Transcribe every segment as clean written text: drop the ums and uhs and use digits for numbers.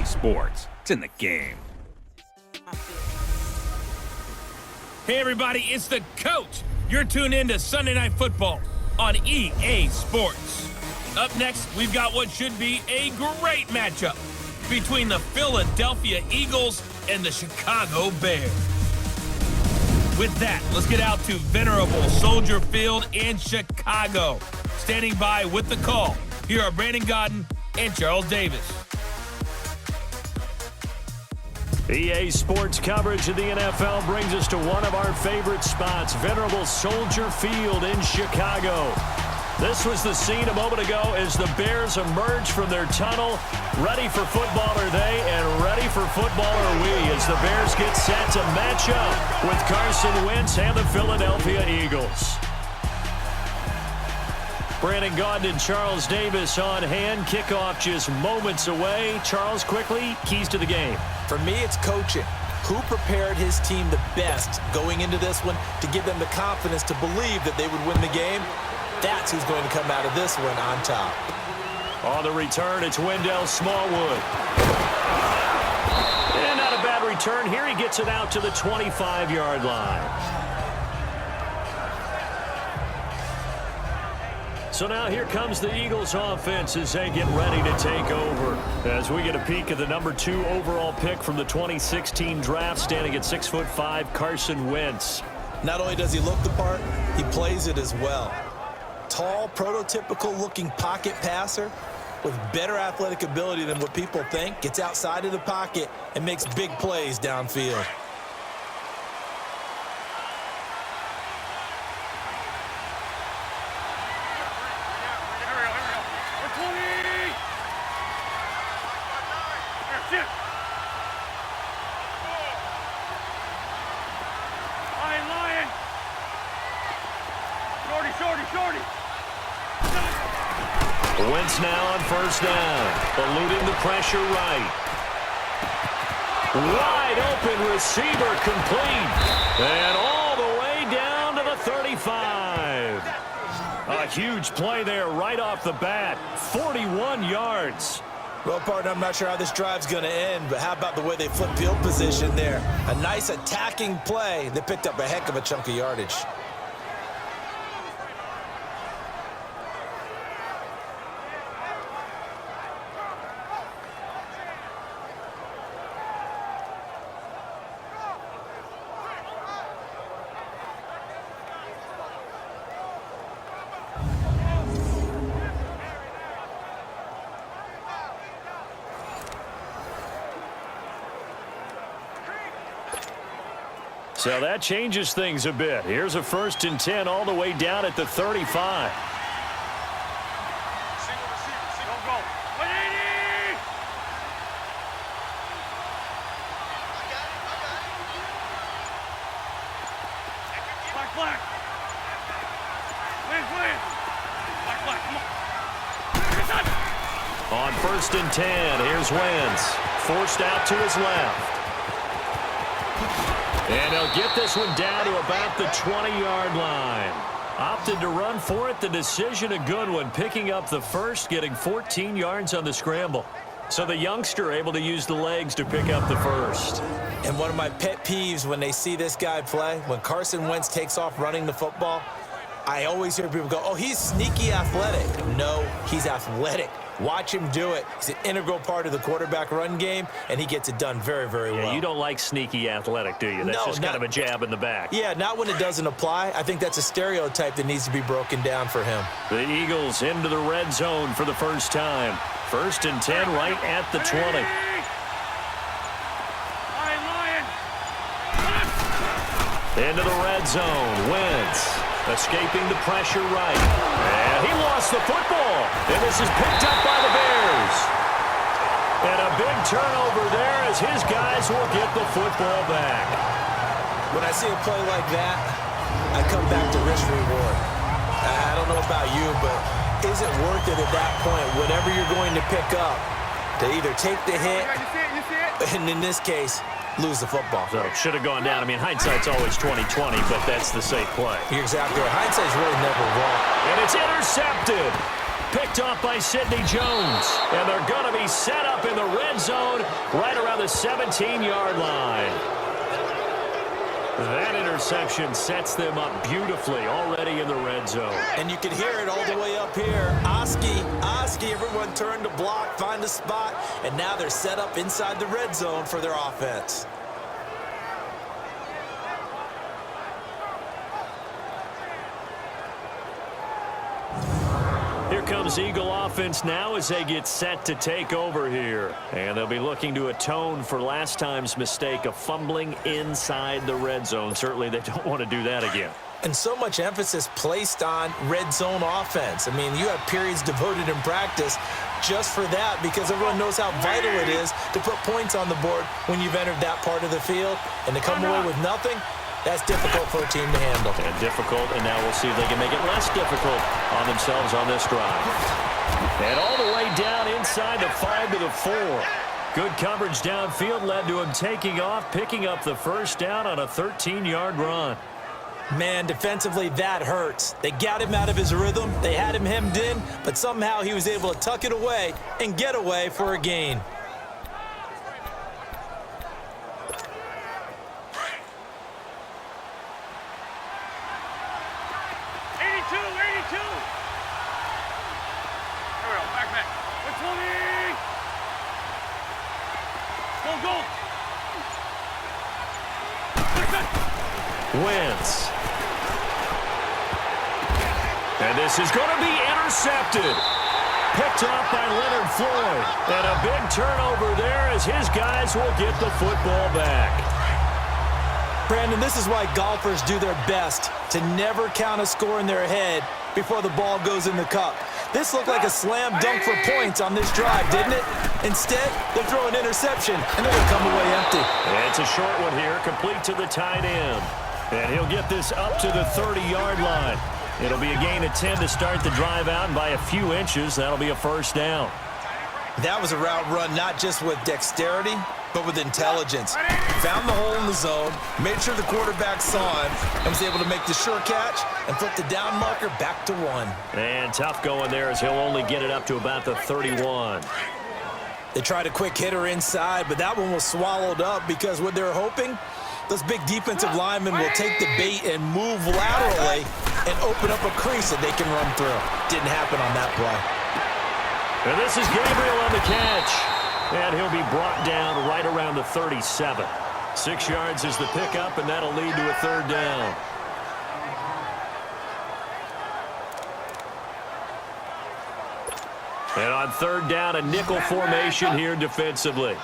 EA Sports. It's in the game. Hey everybody, it's the coach. You're tuned in to Sunday Night Football on EA Sports. Up next, we've got what should be a great matchup between the Philadelphia Eagles and the Chicago Bears. With that, let's get out to venerable Soldier Field in Chicago. Standing by with the call, here are Brandon Godden and Charles Davis. EA Sports coverage of the NFL brings us to one of our favorite spots, venerable Soldier Field in Chicago. This was the scene a moment ago as the Bears emerged from their tunnel. Ready for football are they, and ready for football are we, as the Bears get set to match up with Carson Wentz and the Philadelphia Eagles. Brandon Gaudin and Charles Davis on hand. Kickoff just moments away. Charles, quickly, keys to the game. For me, it's coaching. Who prepared his team the best going into this one to give them the confidence to believe that they would win the game? That's who's going to come out of this one on top. On the return, it's Wendell Smallwood. And not a bad return here. He gets it out to the 25-yard line. So now here comes the Eagles offense as they get ready to take over. As we get a peek at the number 2 overall pick from the 2016 draft, standing at 6'5", Carson Wentz. Not only does he look the part, he plays it as well. Tall, prototypical-looking pocket passer with better athletic ability than what people think. Gets outside of the pocket and makes big plays downfield. Wentz now on first down, eluding the pressure right. Wide open receiver complete. And all the way down to the 35. A huge play there right off the bat. 41 yards. Well, partner, I'm not sure how this drive's going to end, but how about the way they flip field position there? A nice attacking play. They picked up a heck of a chunk of yardage. So that changes things a bit. Here's a 1st and 10 all the way down at the 35. On 1st and 10, here's Wentz. Forced out to his left. And he'll get this one down to about the 20-yard line. Opted to run for it. The decision a good one. Picking up the first, getting 14 yards on the scramble. So the youngster able to use the legs to pick up the first. And one of my pet peeves when they see this guy play, when Carson Wentz takes off running the football, I always hear people go, oh, he's sneaky athletic. No, he's athletic. Watch him do it. He's an integral part of the quarterback run game, and he gets it done very, very well. You don't like sneaky athletic, do you? That's just kind of a jab in the back. Yeah, not when it doesn't apply. I think that's a stereotype that needs to be broken down for him. The Eagles into the red zone for the first time. 1st and 10 right at the 20. Into the red zone. Wentz escaping the pressure right. And he lost the football. And this is picked up by the Bears. And a big turnover there as his guys will get the football back. When I see a play like that, I come back to risk reward. I don't know about you, but is it worth it at that point, whatever you're going to pick up, to either take the hit, and in this case, lose the football? So it should have gone down. I mean, hindsight's always 20/20, but that's the safe play. You're exactly right. Hindsight's really never wrong. And it's intercepted. picked off by Sidney Jones. And they're going to be set up in the red zone right around the 17-yard line. That interception sets them up beautifully already in the red zone. And you can hear it all the way up here. Oski, everyone turned to block, find a spot, and now they're set up inside the red zone for their offense. Here comes Eagle offense now as they get set to take over here. And they'll be looking to atone for last time's mistake of fumbling inside the red zone. Certainly they don't want to do that again. And so much emphasis placed on red zone offense. I mean, you have periods devoted in practice just for that because everyone knows how vital it is to put points on the board when you've entered that part of the field. And to come away with nothing, that's difficult for a team to handle. And difficult, and now we'll see if they can make it less difficult on themselves on this drive. And all the way down inside the 5 to the 4. Good coverage downfield led to him taking off, picking up the first down on a 13-yard run. Man, defensively, that hurts. They got him out of his rhythm. They had him hemmed in, but somehow he was able to tuck it away and get away for a gain. Wentz. And this is going to be intercepted. Picked off by Leonard Floyd. And a big turnover there as his guys will get the football back. Brandon, this is why golfers do their best to never count a score in their head before the ball goes in the cup. This looked like a slam dunk for points on this drive, didn't it? Instead, they throw an interception, and they're going to come away empty. And it's a short one here, complete to the tight end. And he'll get this up to the 30-yard line. It'll be a gain of 10 to start the drive out, and by a few inches, that'll be a first down. That was a route run not just with dexterity, but with intelligence. Found the hole in the zone, made sure the quarterback saw him, and was able to make the sure catch and put the down marker back to 1. And tough going there as he'll only get it up to about the 31. They tried a quick hitter inside, but that one was swallowed up because what they're hoping, those big defensive linemen will take the bait and move laterally and open up a crease that they can run through. Didn't happen on that play. And this is Gabriel on the catch. And he'll be brought down right around the 37. 6 yards is the pickup, and that'll lead to a third down. And on third down, a nickel formation here defensively.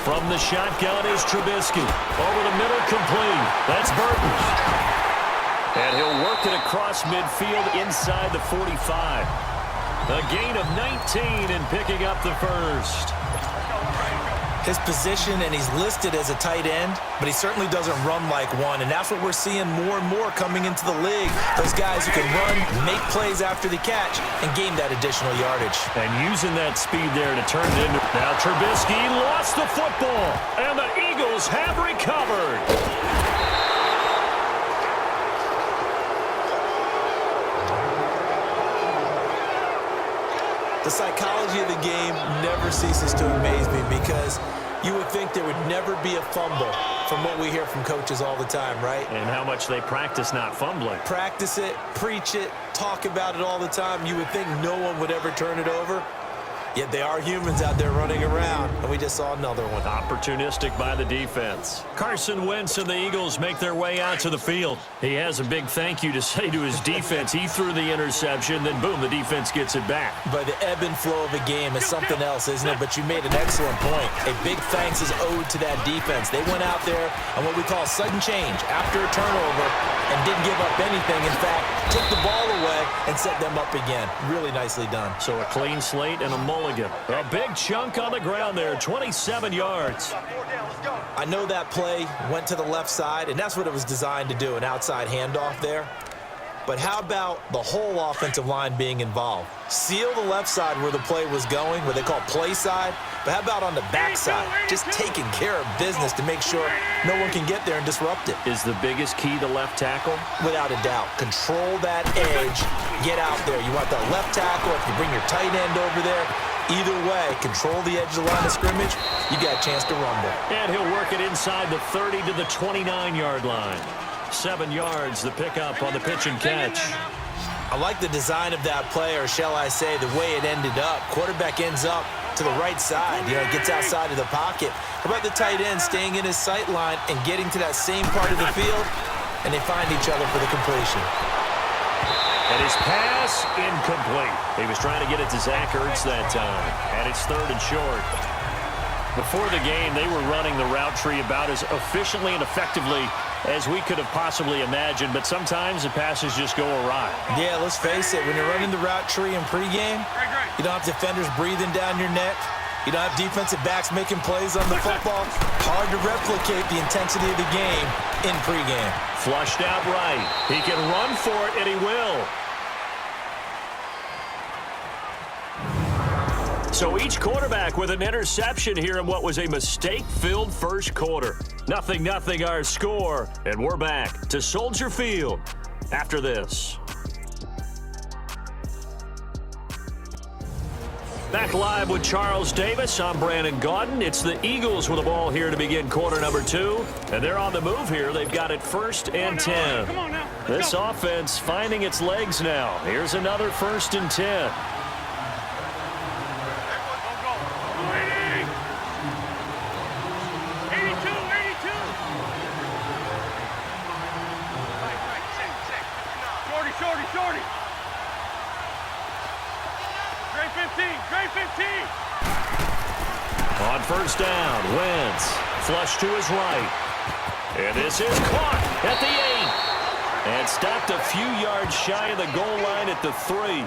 From the shotgun is Trubisky. Over the middle, complete. That's Burton. And he'll work it across midfield inside the 45. A gain of 19 and picking up the first. His position, and he's listed as a tight end, but he certainly doesn't run like one, and that's what we're seeing more and more coming into the league. Those guys who can run, make plays after the catch, and gain that additional yardage. And using that speed there to turn it into... Now Trubisky lost the football, and the Eagles have recovered. The psychology of the game never ceases to amaze me because you would think there would never be a fumble from what we hear from coaches all the time, right? And how much they practice not fumbling. Practice it, preach it, talk about it all the time. You would think no one would ever turn it over. Yet they are humans out there running around, and we just saw another one. Opportunistic by the defense. Carson Wentz and the Eagles make their way out to the field. He has a big thank you to say to his defense. He threw the interception, then boom, the defense gets it back. But the ebb and flow of a game is something else, isn't it? But you made an excellent point. A big thanks is owed to that defense. They went out there on what we call sudden change after a turnover and didn't give up anything. In fact, took the ball away and set them up again. Really nicely done. So a clean slate and a mulligan. A big chunk on the ground there, 27 yards. I know that play went to the left side, and that's what it was designed to do, an outside handoff there. but how about the whole offensive line being involved? Seal the left side where the play was going, what they call play side, but how about on the back side? Just taking care of business to make sure no one can get there and disrupt it. Is the biggest key the left tackle? Without a doubt. Control that edge. Get out there. You want that left tackle. If you bring your tight end over there, either way, control the edge of the line of scrimmage, you got a chance to rumble. And he'll work it inside the 30 to the 29-yard line. 7 yards, the pickup on the pitch and catch. I like the design of that play, or shall I say the way it ended up. Quarterback ends up to the right side. Gets outside of the pocket. How about the tight end staying in his sight line and getting to that same part of the field, and they find each other for the completion. And his pass, incomplete. He was trying to get it to Zach Ertz that time, and it's 3rd and short. Before the game, they were running the route tree about as efficiently and effectively as we could have possibly imagined, but sometimes the passes just go awry. Yeah, let's face it, when you're running the route tree in pregame, you don't have defenders breathing down your neck. You don't have defensive backs making plays on the football. Hard to replicate the intensity of the game in pregame. Flushed out right. He can run for it, and he will. So each quarterback with an interception here in what was a mistake-filled first quarter. 0-0 our score, and we're back to Soldier Field after this. Back live with Charles Davis. I'm Brandon Gaudin. It's the Eagles with the ball here to begin quarter number 2. And they're on the move here. They've got it 1st and 10. This offense finding its legs now. Here's another 1st and 10. On 1st down, Wentz, flush to his right. And this is caught at the 8. And stopped a few yards shy of the goal line at the 3.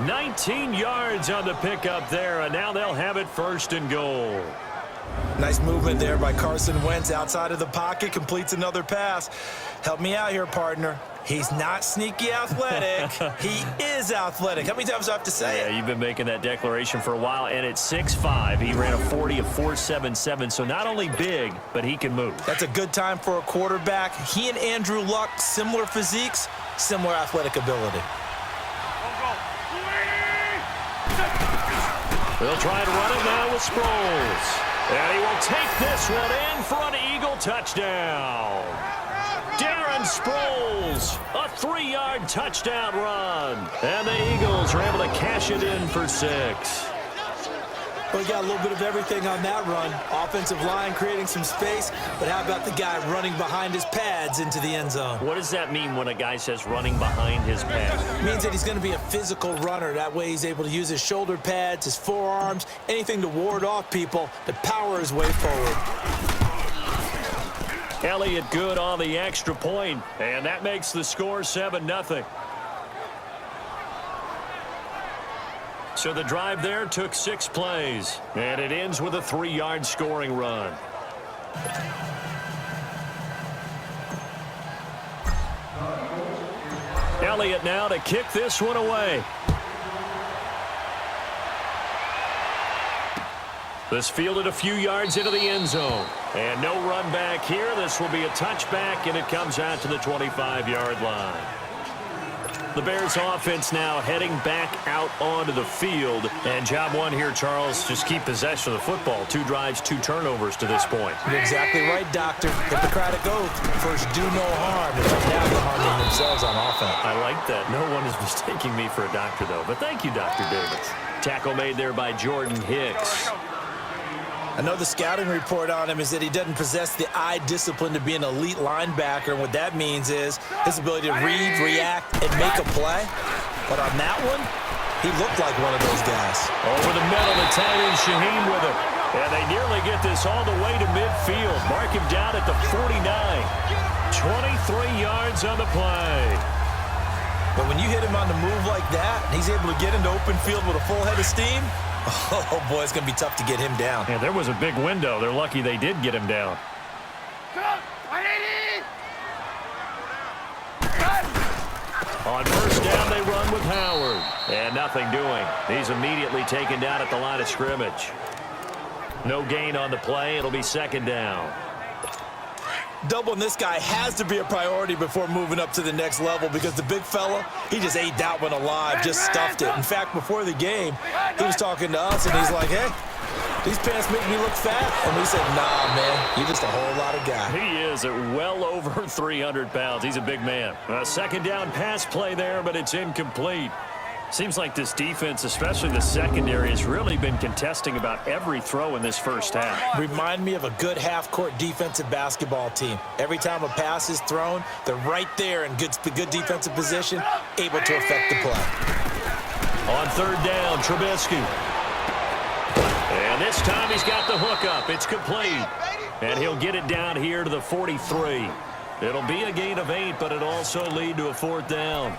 19 yards on the pickup there, and now they'll have it 1st and goal. Nice movement there by Carson Wentz outside of the pocket, completes another pass. Help me out here, partner. He's not sneaky athletic. He is athletic. How many times do I have to say it? Yeah, you've been making that declaration for a while, and at 6'5", he ran a 40 of 4.77, so not only big, but he can move. That's a good time for a quarterback. He and Andrew Luck, similar physiques, similar athletic ability. They'll try to run it now with Sproles. And he will take this one in for an Eagle touchdown. Darren Sproles, a 3-yard touchdown run. And the Eagles are able to cash it in for 6. Well, we got a little bit of everything on that run. Offensive line creating some space, but how about the guy running behind his pads into the end zone? What does that mean when a guy says running behind his pads? It means that he's going to be a physical runner. That way he's able to use his shoulder pads, his forearms, anything to ward off people to power his way forward. Elliott good on the extra point, and that makes the score 7-0. So the drive there took 6 plays, and it ends with a 3-yard scoring run. Elliott now to kick this one away. This fielded a few yards into the end zone. And no run back here. This will be a touchback, and it comes out to the 25-yard line. The Bears offense now heading back out onto the field. And job one here, Charles, just keep possession of the football. 2 drives, 2 turnovers to this point. You're exactly right, Doctor. Hippocratic oath. First, do no harm. And now they're harming themselves on offense. I like that. No one is mistaking me for a doctor, though. But thank you, Dr. Davis. Tackle made there by Jordan Hicks. I know the scouting report on him is that he doesn't possess the eye discipline to be an elite linebacker. And what that means is his ability to read, react, and make a play. But on that one, he looked like one of those guys. Over the middle, the tight end Shaheem with it. And they nearly get this all the way to midfield. Mark him down at the 49. 23 yards on the play. But when you hit him on the move like that, and he's able to get into open field with a full head of steam, oh, boy, it's going to be tough to get him down. Yeah, there was a big window. They're lucky they did get him down. On first down, they run with Howard. And nothing doing. He's immediately taken down at the line of scrimmage. No gain on the play. It'll be second down. Doubling this guy has to be a priority before moving up to the next level because the big fella, he just ate that one alive, just stuffed it. In fact, before the game, he was talking to us, and he's like, hey, these pants make me look fat. And we said, nah, man, you're just a whole lot of guy. He is at well over 300 pounds. He's a big man. A second down pass play there, but it's incomplete. Seems like this defense, especially the secondary, has really been contesting about every throw in this first half. Remind me of a good half-court defensive basketball team. Every time a pass is thrown, they're right there in good defensive position, able to affect the play. On third down, Trubisky. And this time he's got the hook up. It's complete. And he'll get it down here to the 43. It'll be a gain of 8, but it'll also lead to a fourth down.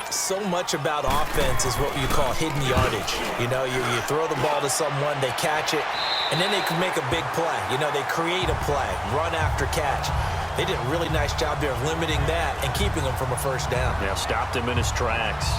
So much about offense is what you call hidden yardage. You know, you throw the ball to someone, they catch it, and then they can make a big play. You know, they create a play, run after catch. They did a really nice job there of limiting that and keeping him from a first down. Yeah, stopped him in his tracks.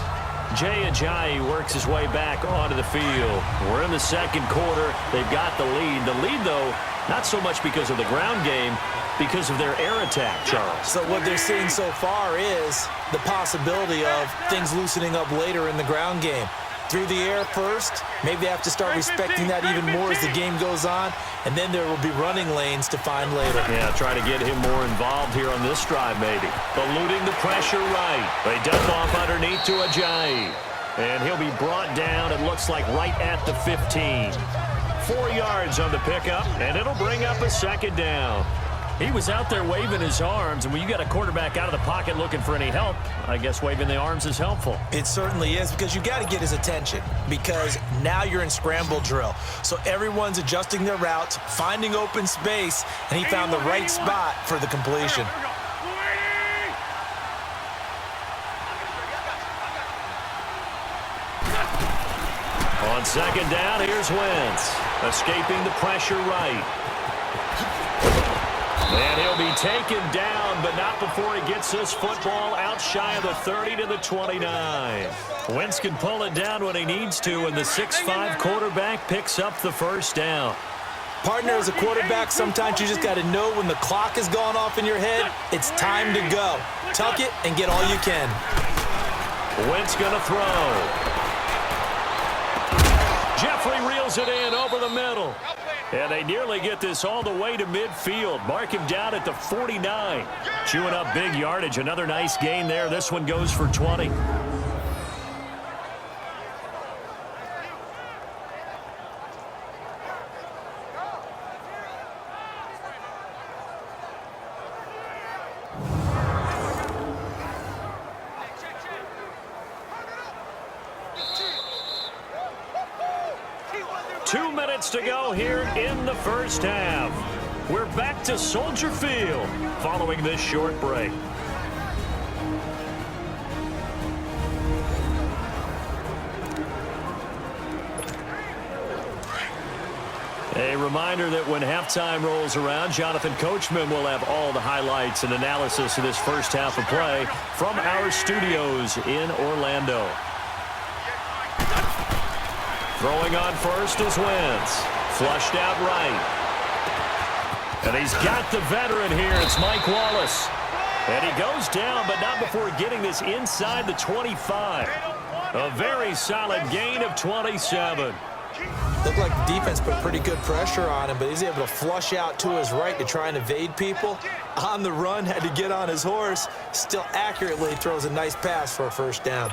Jay Ajayi works his way back onto the field. We're in the second quarter. They've got the lead. The lead, though, not so much because of the ground game, because of their air attack, Charles. So what they're seeing so far is the possibility of things loosening up later in the ground game. Through the air first, maybe they have to start respecting that even more as the game goes on, and then there will be running lanes to find later. Yeah, try to get him more involved here on this drive, maybe. Eluding the pressure right. They dump off underneath to Ajayi. And he'll be brought down, it looks like, right at the 15. 4 yards on the pickup, and it'll bring up a second down. He was out there waving his arms, and when you got a quarterback out of the pocket looking for any help, I guess waving the arms is helpful. It certainly is, because you got to get his attention, because now you're in scramble drill. So everyone's adjusting their routes, finding open space, and he found the right spot for the completion. On second down, here's Wentz, escaping the pressure right. And he'll be taken down, but not before he gets this football out shy of the 30 to the 29. Wentz can pull it down when he needs to, and the 6'5" quarterback picks up the first down. Partner, as a quarterback, sometimes you just got to know when the clock has gone off in your head, it's time to go. Tuck it and get all you can. Wentz going to throw. Jeffrey reels it in over the middle. And they nearly get this all the way to midfield. Mark him down at the 49. Chewing up big yardage. Another nice gain there. This one goes for 20. To go here in the first half. We're back to Soldier Field following this short break. A reminder that when halftime rolls around, Jonathan Coachman will have all the highlights and analysis of this first half of play from our studios in Orlando. Throwing on first is Wentz. Flushed out right. And he's got the veteran here. It's Mike Wallace. And he goes down, but not before getting this inside the 25. A very solid gain of 27. Looked like the defense put pretty good pressure on him, but he's able to flush out to his right to try and evade people. On the run, had to get on his horse. Still accurately throws a nice pass for a first down.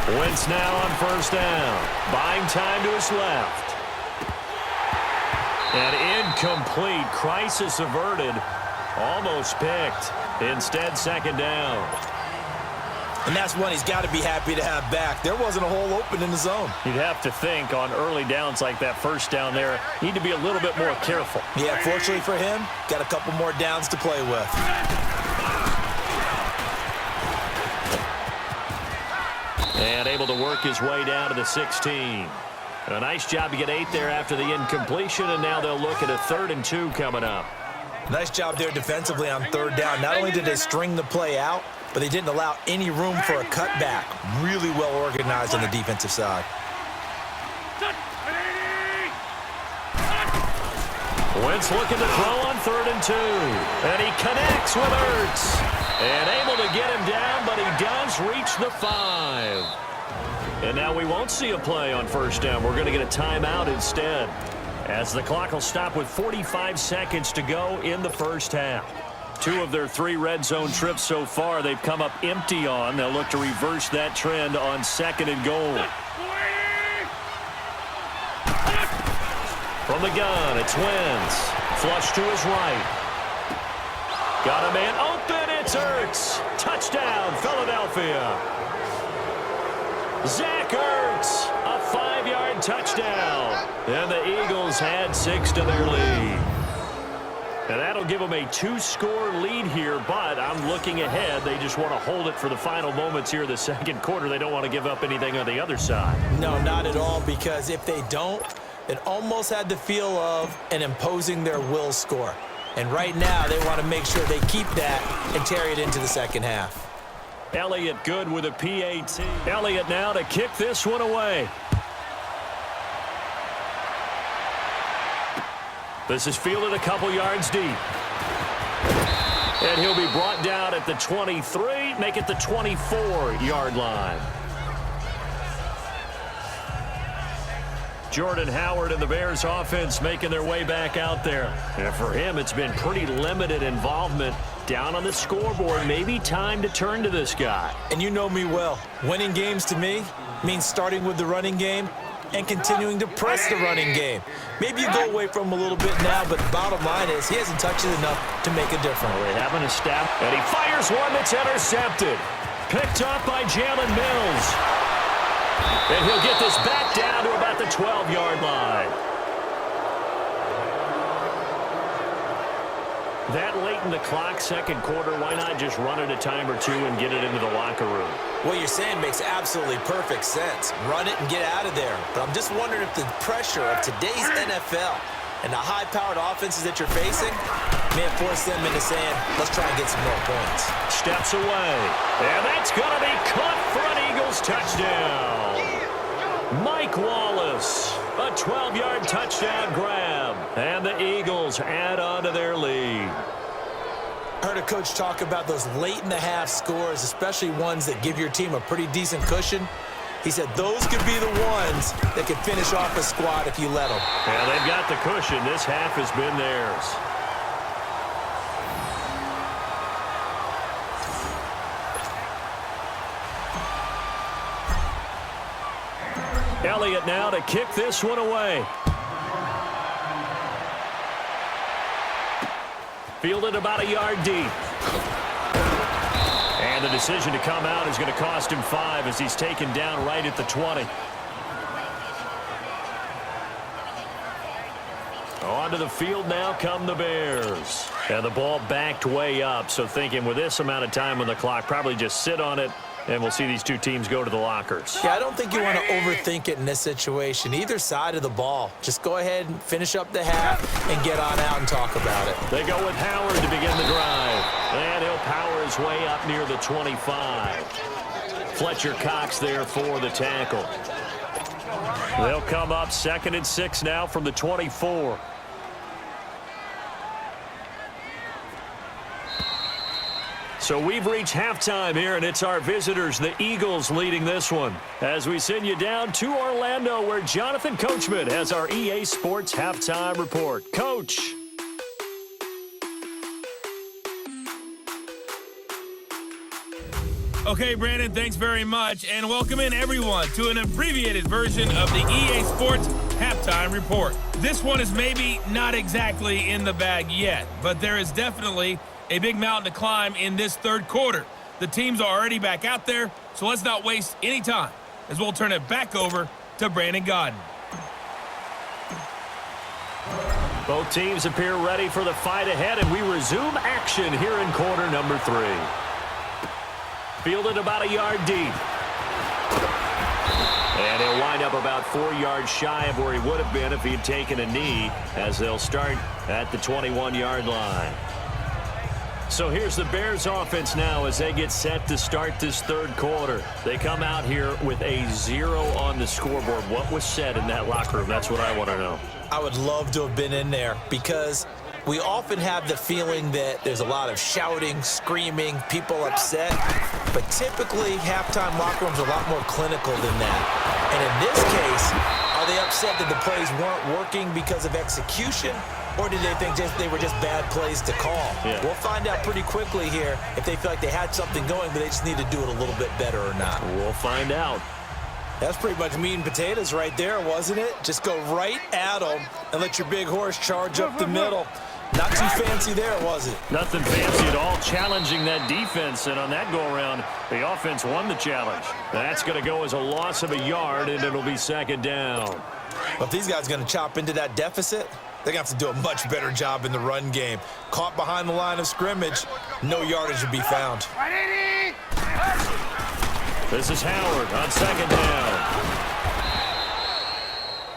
Wentz now on first down. Buying time to his left. And incomplete. Crisis averted. Almost picked. Instead, second down. And that's one he's got to be happy to have back. There wasn't a hole open in the zone. You'd have to think on early downs like that first down there, need to be a little bit more careful. Yeah, fortunately for him, got a couple more downs to play with. And able to work his way down to the 16. A nice job to get 8 there after the incompletion, and now they'll look at a 3rd and 2 coming up. Nice job there defensively on 3rd down. Not only did they string the play out, but they didn't allow any room for a cutback. Really well organized on the defensive side. Wentz looking to throw on 3rd and 2. And he connects with Ertz. And able to get him down, but he does reach the 5. And now we won't see a play on 1st down. We're going to get a timeout instead, as the clock will stop with 45 seconds to go in the first half. 2 of their 3 red zone trips so far, they've come up empty on. They'll look to reverse that trend on 2nd and goal. From the gun, it's Wentz. Flush to his right. Got a man open, it's Ertz. Touchdown, Philadelphia. Zach Ertz, a 5-yard touchdown. And the Eagles had 6 to their lead. And that'll give them a 2-score lead here, but I'm looking ahead. They just want to hold it for the final moments here in the 2nd quarter. They don't want to give up anything on the other side. No, not at all, because if they don't, it almost had the feel of an imposing their will score. And right now, they want to make sure they keep that and carry it into the 2nd half. Elliott good with a PAT. Elliott now to kick this one away. This is fielded a couple yards deep. And he'll be brought down at the 23, make it the 24-yard line. Jordan Howard and the Bears offense making their way back out there. And for him, it's been pretty limited involvement down on the scoreboard. Maybe time to turn to this guy. And you know me well. Winning games to me means starting with the running game and continuing to press the running game. Maybe you go away from him a little bit now, but the bottom line is he hasn't touched it enough to make a difference. They haven't established, and he fires one that's intercepted. Picked up by Jalen Mills. And he'll get this back down to about the 12-yard line. That late in the clock, 2nd quarter, why not just run it a time or 2 and get it into the locker room? What you're saying makes absolutely perfect sense. Run it and get out of there. But I'm just wondering if the pressure of today's NFL and the high-powered offenses that you're facing may have forced them into saying, let's try and get some more points. Steps away. And that's going to be caught for an Eagles touchdown. Mike Wallace, a 12-yard touchdown grab. And the Eagles add on to their lead. Heard a coach talk about those late-in-the-half scores, especially ones that give your team a pretty decent cushion. He said those could be the ones that could finish off a squad if you let them. Yeah, they've got the cushion. This half has been theirs. Elliott now to kick this one away. Fielded about a yard deep. And the decision to come out is going to cost him 5 as he's taken down right at the 20. Onto the field now come the Bears. And the ball backed way up, so thinking with this amount of time on the clock, probably just sit on it, and we'll see these two teams go to the lockers. Yeah, I don't think you want to overthink it in this situation. Either side of the ball. Just go ahead and finish up the half and get on out and talk about it. They go with Howard to begin the drive. And he'll power his way up near the 25. Fletcher Cox there for the tackle. They'll come up 2nd and 6 now from the 24. So we've reached halftime here, and it's our visitors, the Eagles, leading this one. As we send you down to Orlando, where Jonathan Coachman has our EA Sports Halftime Report. Coach. Okay, Brandon, thanks very much, and welcome in everyone to an abbreviated version of the EA Sports Halftime Report. This one is maybe not exactly in the bag yet, but there is definitely a big mountain to climb in this 3rd quarter. The team's already back out there, so let's not waste any time as we'll turn it back over to Brandon Gaudin. Both teams appear ready for the fight ahead, and we resume action here in quarter number 3. Fielded about a yard deep. And he'll wind up about 4 yards shy of where he would have been if he had taken a knee, as they'll start at the 21-yard line. So here's the Bears offense now as they get set to start this third quarter. They come out here with a 0 on the scoreboard. What was said in that locker room? That's what I want to know. I would love to have been in there because we often have the feeling that there's a lot of shouting, screaming, people upset. But typically, halftime locker rooms are a lot more clinical than that. And in this case, are they upset that the plays weren't working because of execution? Or did they think they were just bad plays to call? Yeah. We'll find out pretty quickly here if they feel like they had something going, but they just need to do it a little bit better or not. We'll find out. That's pretty much meat and potatoes right there, wasn't it? Just go right at them and let your big horse charge up the middle. Not too fancy there, was it? Nothing fancy at all, challenging that defense. And on that go-around, the offense won the challenge. That's going to go as a loss of a yard, and it'll be second down. But if these guys are going to chop into that deficit, they're going to have to do a much better job in the run game. Caught behind the line of scrimmage, no yardage to be found. This is Howard on second down.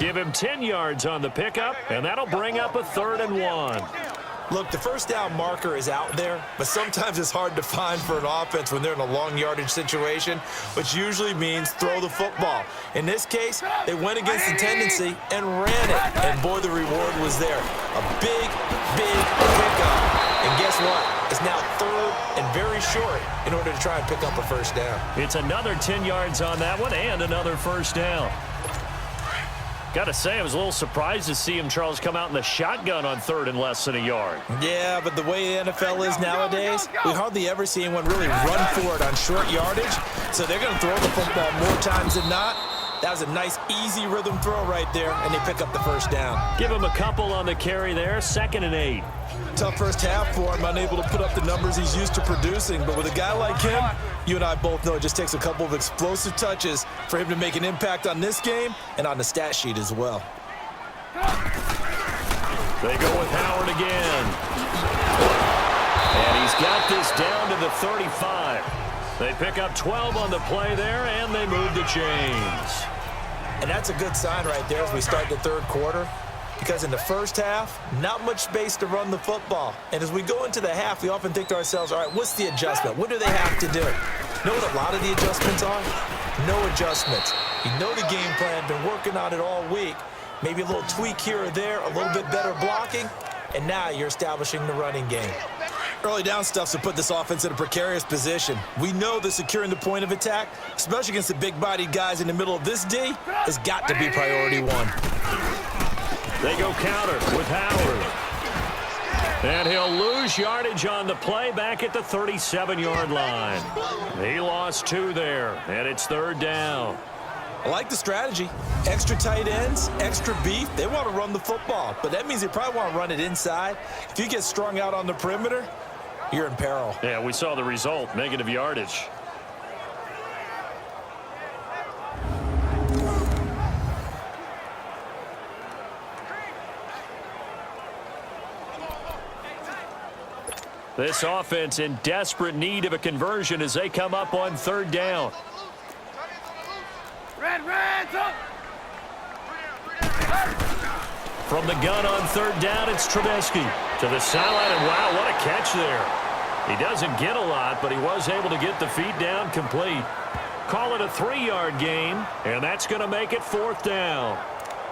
Give him 10 yards on the pickup, and that'll bring up a 3rd and 1. Look, the first down marker is out there, but sometimes it's hard to find for an offense when they're in a long yardage situation, which usually means throw the football. In this case, they went against the tendency and ran it, and boy, the reward was there. A big, big pickup. And guess what? It's now 3rd and very short in order to try and pick up a first down. It's another 10 yards on that one and another first down. Got to say, I was a little surprised to see him, Charles, come out in the shotgun on 3rd and less than a yard. Yeah, but the way the NFL is nowadays, we hardly ever see anyone really run for it on short yardage. So they're going to throw the football more times than not. That was a nice, easy rhythm throw right there, and they pick up the first down. Give him a couple on the carry there, 2nd and 8. Tough first half for him, unable to put up the numbers he's used to producing. But with a guy like him, you and I both know it just takes a couple of explosive touches for him to make an impact on this game and on the stat sheet as well. They go with Howard again. And he's got this down to the 35. They pick up 12 on the play there, and they move the chains. And that's a good sign right there as we start the third quarter. Because in the first half, not much space to run the football. And as we go into the half, we often think to ourselves, all right, what's the adjustment? What do they have to do? You know what a lot of the adjustments are? No adjustments. You know the game plan, been working on it all week. Maybe a little tweak here or there, a little bit better blocking, and now you're establishing the running game. Early down stuff's to put this offense in a precarious position. We know that securing the point of attack, especially against the big-bodied guys in the middle of this D, has got to be priority 1. They go counter with Howard. And he'll lose yardage on the play back at the 37-yard line. He lost 2 there, and it's 3rd down. I like the strategy. Extra tight ends, extra beef. They want to run the football, but that means they probably want to run it inside. If you get strung out on the perimeter, you're in peril. Yeah, we saw the result, negative yardage. This offense in desperate need of a conversion as they come up on 3rd down. From the gun on 3rd down, it's Trubisky to the sideline, and wow, what a catch there. He doesn't get a lot, but he was able to get the feet down complete. Call it a 3-yard gain, and that's going to make it 4th down.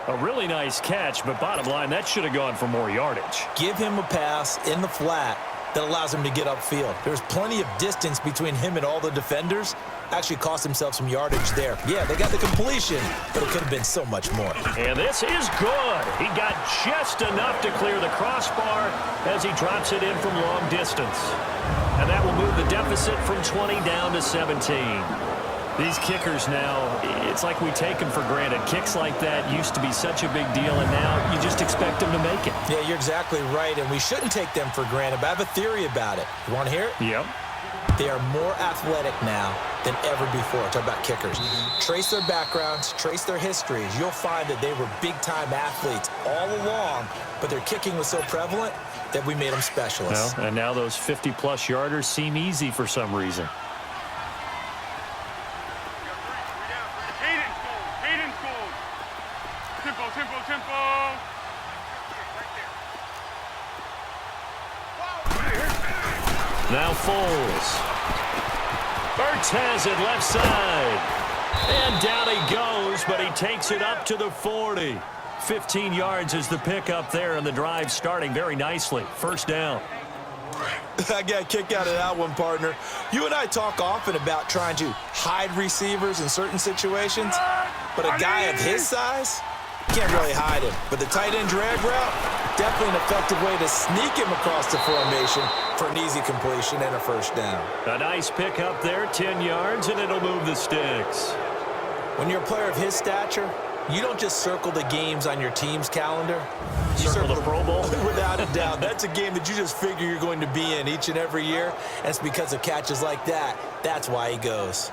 A really nice catch, but bottom line, that should have gone for more yardage. Give him a pass in the flat that allows him to get upfield. There's plenty of distance between him and all the defenders. Actually cost himself some yardage there. Yeah, they got the completion, but it could have been so much more. And this is good. He got just enough to clear the crossbar as he drops it in from long distance. And that will move the deficit from 20 down to 17. These kickers now, it's like we take them for granted. Kicks like that used to be such a big deal, and now you just expect them to make it. Yeah, you're exactly right, and we shouldn't take them for granted, but I have a theory about it. You want to hear it? Yep. They are more athletic now than ever before. Talk about kickers. Trace their backgrounds, trace their histories. You'll find that they were big-time athletes all along, but their kicking was so prevalent that we made them specialists. Well, and now those 50-plus yarders seem easy for some reason. Now Foles. Ertz has it left side. And down he goes, but he takes it up to the 40. 15 yards is the pickup there, and the drive starting very nicely. First down. I got a kick out of that one, partner. You and I talk often about trying to hide receivers in certain situations, but a guy of his size, you can't really hide him. But the tight end drag route, definitely an effective way to sneak him across the formation for an easy completion and a first down. A nice pickup there, 10 yards, and it'll move the sticks. When you're a player of his stature, you don't just circle the games on your team's calendar. You circle the Pro Bowl? Without a doubt. That's a game that you just figure you're going to be in each and every year. And it's because of catches like that. That's why he goes.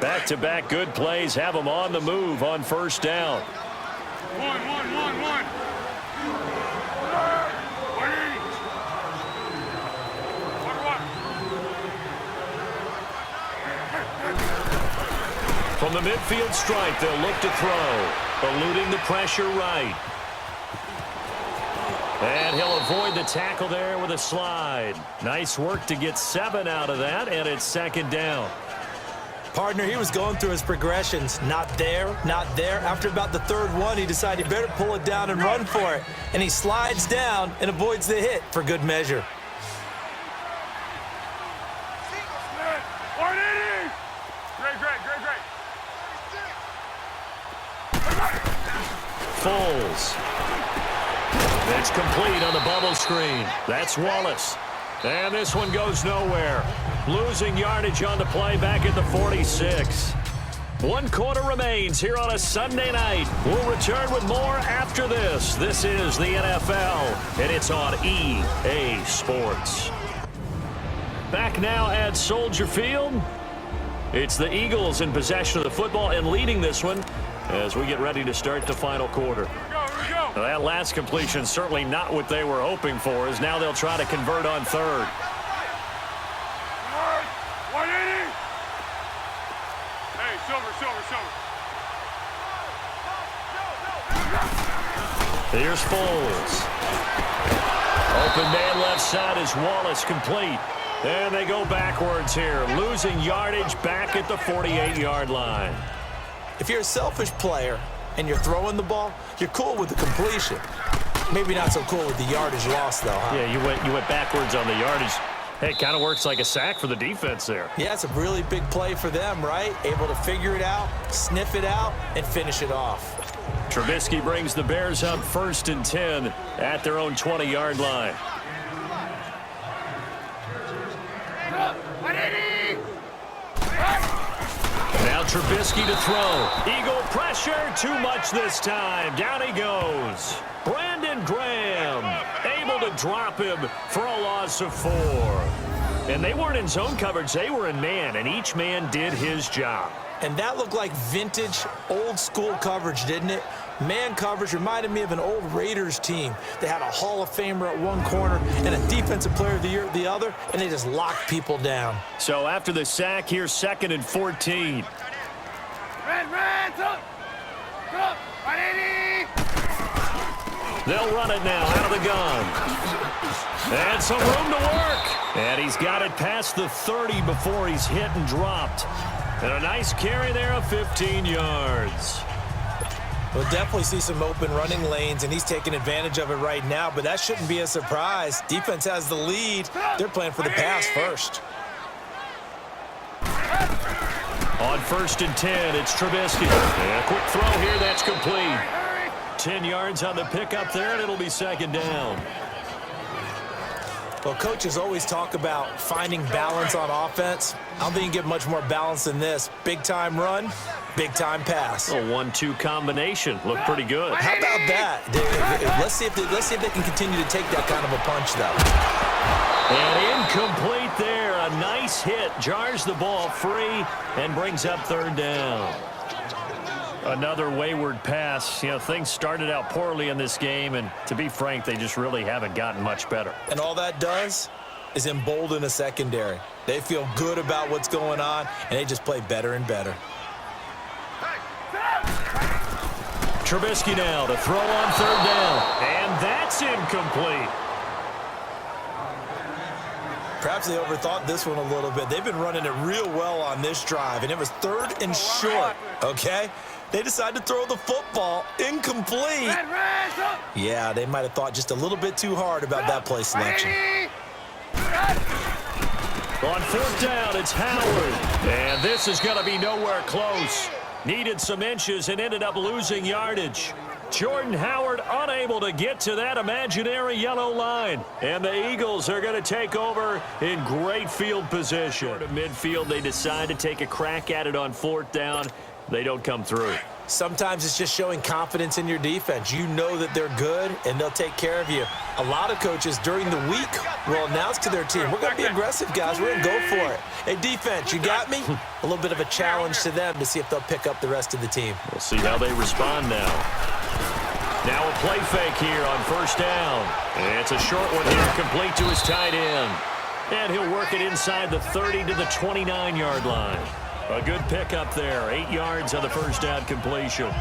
Back-to-back good plays have them on the move on first down. One. From the midfield stripe, they'll look to throw, eluding the pressure right. And he'll avoid the tackle there with a slide. Nice work to get 7 out of that, and it's second down. Partner, he was going through his progressions. Not there, not there. After about the third one, he decided he better pull it down and run for it. And he slides down and avoids the hit for good measure. Foles. It's complete on the bubble screen. That's Wallace. And this one goes nowhere. Losing yardage on the play back at the 46. 1 quarter remains here on a Sunday night. We'll return with more after this. This is the NFL, and it's on EA Sports. Back now at Soldier Field. It's the Eagles in possession of the football and leading this one as we get ready to start the final quarter. Now, that last completion certainly not what they were hoping for, as now they'll try to convert on third. 180. Hey, silver. Here's Foles. Open man left side is Wallace, complete. And they go backwards here, losing yardage back at the 48-yard line. If you're a selfish player and you're throwing the ball, you're cool with the completion. Maybe not so cool with the yardage loss, though, huh? Yeah, you went backwards on the yardage. Hey, it kind of works like a sack for the defense there. Yeah, it's a really big play for them, right? Able to figure it out, sniff it out, and finish it off. Trubisky brings the Bears up 1st and 10 at their own 20-yard line. Now Trubisky to throw. Eagle pressure, too much this time. Down he goes. Brandon Graham able to drop him for a loss of 4. And they weren't in zone coverage, they were in man, and each man did his job. And that looked like vintage, old-school coverage, didn't it? Man coverage reminded me of an old Raiders team. They had a Hall of Famer at one corner and a Defensive Player of the Year at the other, and they just locked people down. So after the sack, here's 2nd and 14. Up, 180. They'll run it now out of the gun. And some room to work. And he's got it past the 30 before he's hit and dropped. And a nice carry there of 15 yards. We'll definitely see some open running lanes, and he's taking advantage of it right now, but that shouldn't be a surprise. Defense has the lead. They're playing for the pass first. On 1st and 10, it's Trubisky. And a quick throw here, that's complete. 10 yards on the pickup there, and it'll be 2nd down. Well, coaches always talk about finding balance on offense. I don't think you get much more balance than this. Big-time run, big-time pass. A 1-2 combination. Looked pretty good. How about that? Let's see if they can continue to take that kind of a punch, though. And incomplete there. A nice hit. Jars the ball free and brings up third down. Another wayward pass. You know, things started out poorly in this game, and to be frank, they just really haven't gotten much better. And all that does is embolden a secondary. They feel good about what's going on, and they just play better and better. Trubisky now to throw on third down. And that's incomplete. Perhaps they overthought this one a little bit. They've been running it real well on this drive, and it was third and short, okay? They decided to throw the football incomplete. Yeah, they might have thought just a little bit too hard about that play selection. On fourth down, it's Howard. And this is going to be nowhere close. Needed some inches and ended up losing yardage. Jordan Howard unable to get to that imaginary yellow line. And the Eagles are going to take over in great field position. To midfield, they decide to take a crack at it on fourth down. They don't come through. Sometimes it's just showing confidence in your defense. You know that they're good, and they'll take care of you. A lot of coaches during the week will announce to their team, we're going to be aggressive, guys. We're going to go for it. Hey, defense, you got me? A little bit of a challenge to them to see if they'll pick up the rest of the team. We'll see how they respond now. Now a play fake here on first down. And it's a short one here, complete to his tight end. And he'll work it inside the 30 to the 29-yard line. A good pickup there, 8 yards on the first down completion.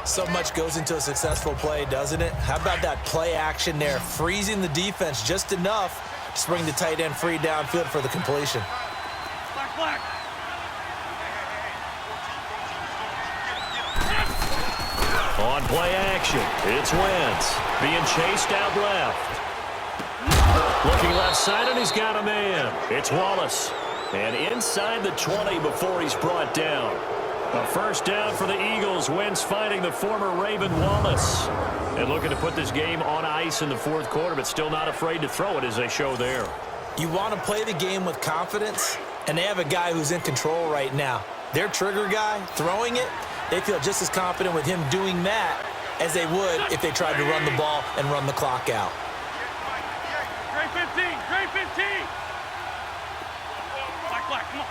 So much goes into a successful play, doesn't it? How about that play action there, freezing the defense just enough to bring the tight end free downfield for the completion. Black. On play action, it's Wentz being chased out left. Looking left side, and he's got a man. It's Wallace. And inside the 20 before he's brought down. A first down for the Eagles. Wentz finding the former Raven Wallace. And looking to put this game on ice in the fourth quarter, but still not afraid to throw it as they show there. You want to play the game with confidence, and they have a guy who's in control right now. Their trigger guy throwing it, they feel just as confident with him doing that as they would if they tried to run the ball and run the clock out. Trey 15. Black, come on.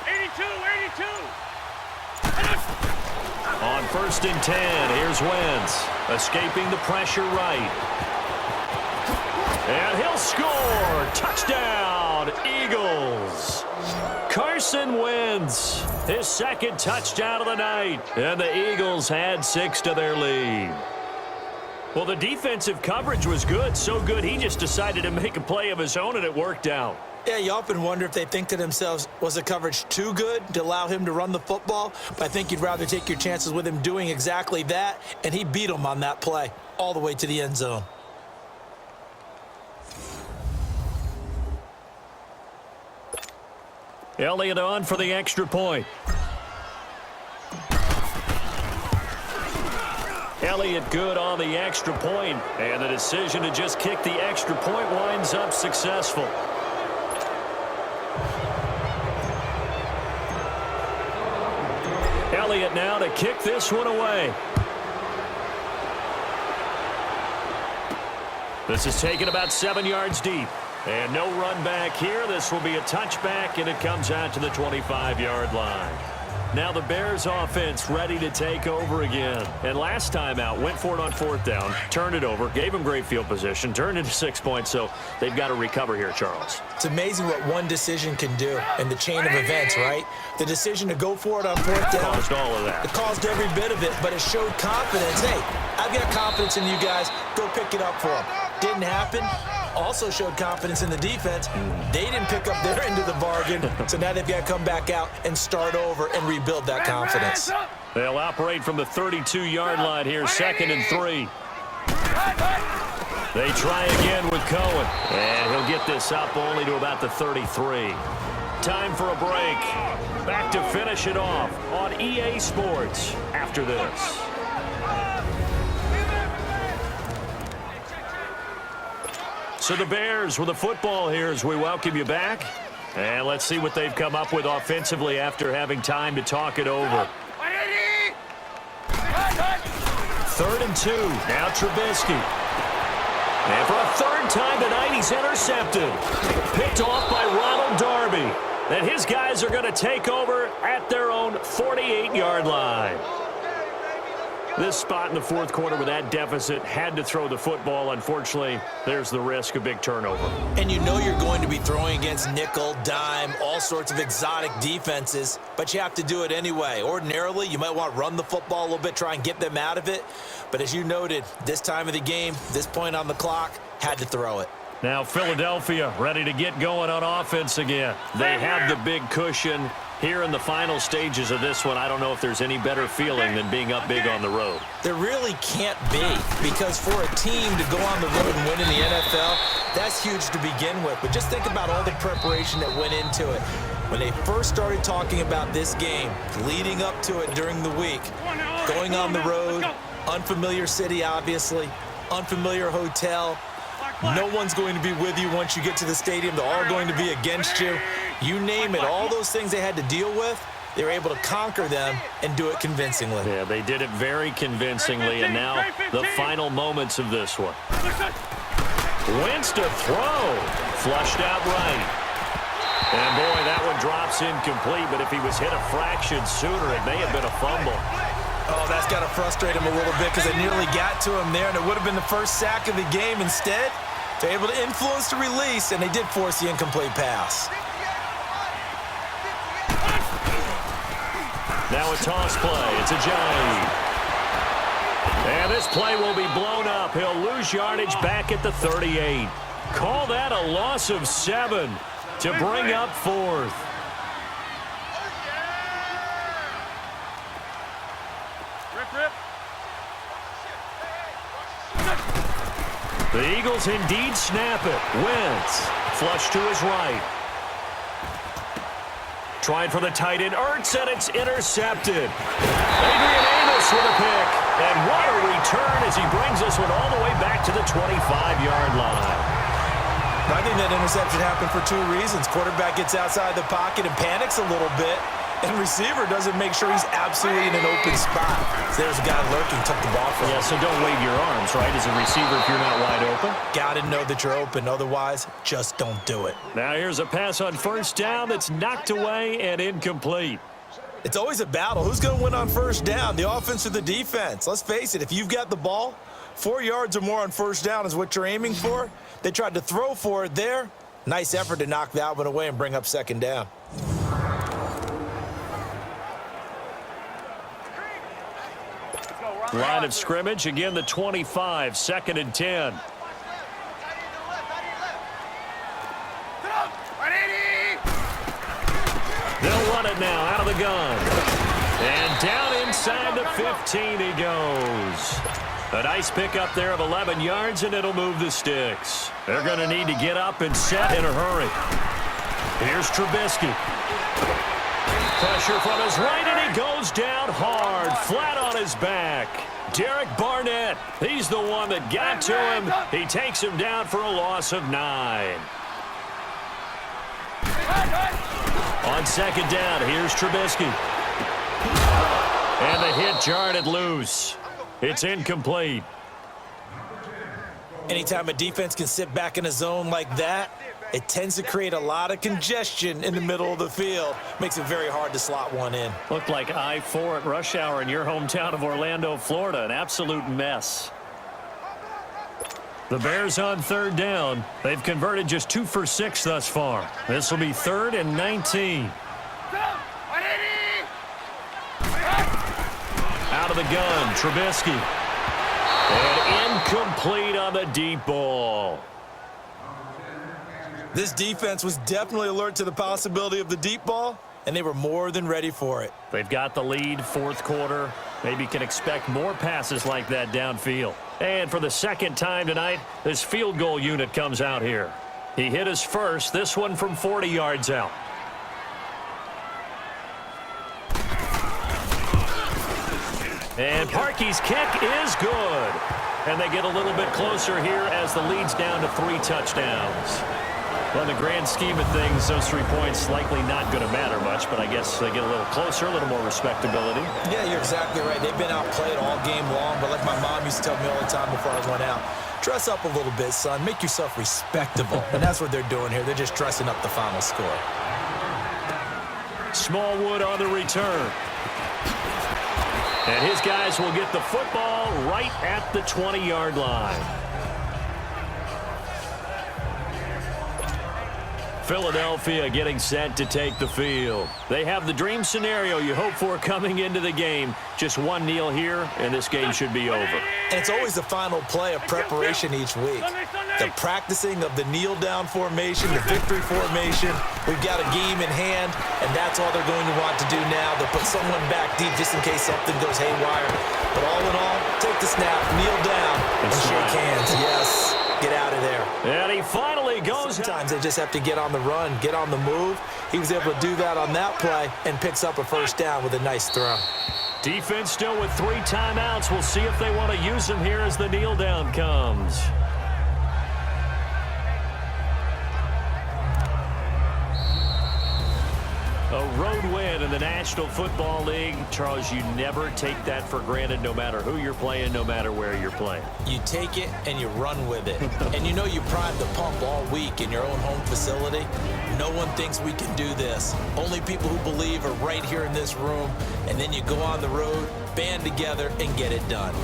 82. On first and 10, here's Wentz. Escaping the pressure right. And he'll score. Touchdown, Eagles. Carson Wentz, his second touchdown of the night. And the Eagles add 6 to their lead. Well, the defensive coverage was good. So good, he just decided to make a play of his own, and it worked out. Yeah, you often wonder if they think to themselves, was the coverage too good to allow him to run the football? But I think you'd rather take your chances with him doing exactly that, and he beat him on that play all the way to the end zone. Elliott on for the extra point. Elliott good on the extra point, and the decision to just kick the extra point winds up successful. Elliott now to kick this one away. This is taken about 7 yards deep. And no run back here. This will be a touchback, and it comes out to the 25-yard line. Now the Bears offense ready to take over again. And last time out, went for it on fourth down, turned it over, gave them great field position, turned into 6 points, so they've got to recover here, Charles. It's amazing what one decision can do in the chain of events, right? The decision to go for it on fourth down. Caused all of that. It caused every bit of it, but it showed confidence. Hey, I've got confidence in you guys. Go pick it up for them. Didn't happen. Also showed confidence in the defense. They didn't pick up their end of the bargain, so now they've got to come back out and start over and rebuild that confidence. They'll operate from the 32-yard line here, 2nd and 3. They try again with Cohen, and he'll get this up only to about the 33. Time for a break. Back to finish it off on EA Sports after this. So the Bears with the football here as we welcome you back. And let's see what they've come up with offensively after having time to talk it over. 3rd and 2. Now Trubisky. And for a 3rd time tonight, he's intercepted. Picked off by Ronald Darby. And his guys are going to take over at their own 48-yard line. This spot in the 4th quarter with that deficit had to throw the football. Unfortunately, there's the risk of big turnover. And you know you're going to be throwing against nickel, dime, all sorts of exotic defenses, but you have to do it anyway. Ordinarily, you might want to run the football a little bit, try and get them out of it. But as you noted, this time of the game, this point on the clock, had to throw it. Now Philadelphia ready to get going on offense again. They have the big cushion. Here in the final stages of this one, I don't know if there's any better feeling than being up big on the road. There really can't be, because for a team to go on the road and win in the NFL, that's huge to begin with. But just think about all the preparation that went into it. When they first started talking about this game, leading up to it during the week, going on the road, unfamiliar city, obviously, unfamiliar hotel. No one's going to be with you once you get to the stadium. They're all going to be against you. You name it, all those things they had to deal with, they were able to conquer them and do it convincingly. Yeah, they did it very convincingly, and now the final moments of this one. Wentz to throw. Flushed out right. And boy, that one drops incomplete, but if he was hit a fraction sooner, it may have been a fumble. Oh, that's got to frustrate him a little bit because they nearly got to him there, and it would have been the first sack of the game. Instead, they're able to influence the release, and they did force the incomplete pass. Now a toss play. It's a Johnny. And this play will be blown up. He'll lose yardage back at the 38. Call that a loss of 7 to bring up 4th. The Eagles indeed snap it. Wentz flush to his right. Trying for the tight end, Ertz, and it's intercepted. Adrian Amos with a pick. And what a return as he brings this one all the way back to the 25-yard line. I think that interception happened for 2 reasons. Quarterback gets outside the pocket and panics a little bit, and receiver doesn't make sure he's absolutely in an open spot. So there's a guy lurking, took the ball from him. Yeah, so don't wave your arms, right, as a receiver if you're not wide open. Got to know that you're open. Otherwise, just don't do it. Now here's a pass on 1st down that's knocked away and incomplete. It's always a battle. Who's going to win on 1st down, the offense or the defense? Let's face it, if you've got the ball, 4 yards or more on 1st down is what you're aiming for. They tried to throw for it there. Nice effort to knock that one away and bring up 2nd down. Line of scrimmage, again the 25, 2nd and 10. They'll run it now out of the gun. And down inside the 15 he goes. A nice pickup there of 11 yards, and it'll move the sticks. They're going to need to get up and set in a hurry. Here's Trubisky. Pressure from his right, and he goes down hard, flat on his back. Derek Barnett, he's the one that got to him. He takes him down for a loss of 9. On 2nd down, here's Trubisky. And the hit jarred it loose. It's incomplete. Anytime a defense can sit back in a zone like that, it tends to create a lot of congestion in the middle of the field. Makes it very hard to slot one in. Looked like I-4 at rush hour in your hometown of Orlando, Florida. An absolute mess. The Bears on 3rd down. They've converted just 2 for 6 thus far. This will be 3rd and 19. Out of the gun, Trubisky. And incomplete on the deep ball. This defense was definitely alert to the possibility of the deep ball, and they were more than ready for it. They've got the lead, 4th quarter. Maybe can expect more passes like that downfield. And for the 2nd time tonight, this field goal unit comes out here. He hit his first, this one from 40 yards out. And Parkey's kick is good. And they get a little bit closer here as the lead's down to 3 touchdowns. Well, in the grand scheme of things, those 3 points likely not going to matter much, but I guess they get a little closer, a little more respectability. Yeah, you're exactly right. They've been outplayed all game long, but like my mom used to tell me all the time before I went out, dress up a little bit, son. Make yourself respectable. And that's what they're doing here. They're just dressing up the final score. Smallwood on the return. And his guys will get the football right at the 20-yard line. Philadelphia getting set to take the field. They have the dream scenario you hope for coming into the game. Just one kneel here, and this game should be over. And it's always the final play of preparation each week. The practicing of the kneel-down formation, the victory formation. We've got a game in hand, and that's all they're going to want to do now. They'll put someone back deep just in case something goes haywire. But all in all, take the snap, kneel down, and shake hands. Yes. Get out of there. And he finally goes. Sometimes they just have to get on the run, get on the move. He was able to do that on that play and picks up a first down with a nice throw. Defense still with 3 timeouts. We'll see if they want to use them here as the kneel down comes. A road win in the National Football League. Charles, you never take that for granted no matter who you're playing, no matter where you're playing. You take it and you run with it. And you know you primed the pump all week in your own home facility. No one thinks we can do this. Only people who believe are right here in this room. And then you go on the road, band together, and get it done.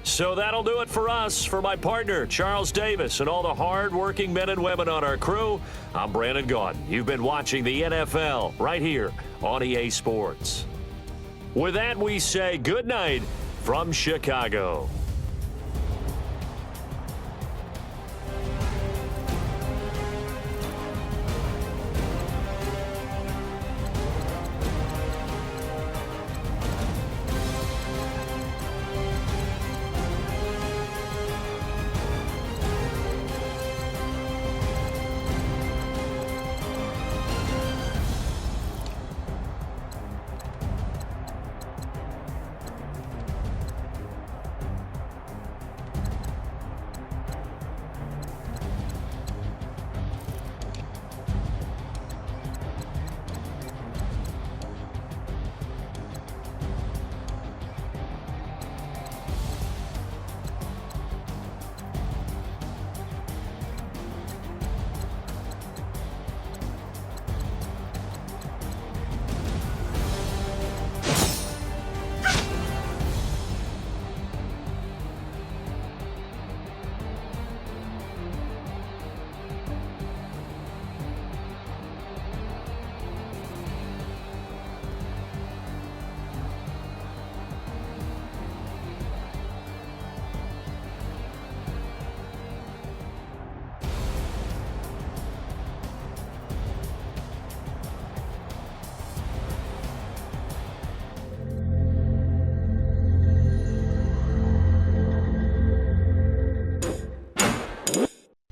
So that'll do it for us. For my partner, Charles Davis, and all the hard-working men and women on our crew, I'm Brandon Gaudin. You've been watching the NFL right here on EA Sports. With that, we say good night from Chicago.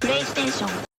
PlayStation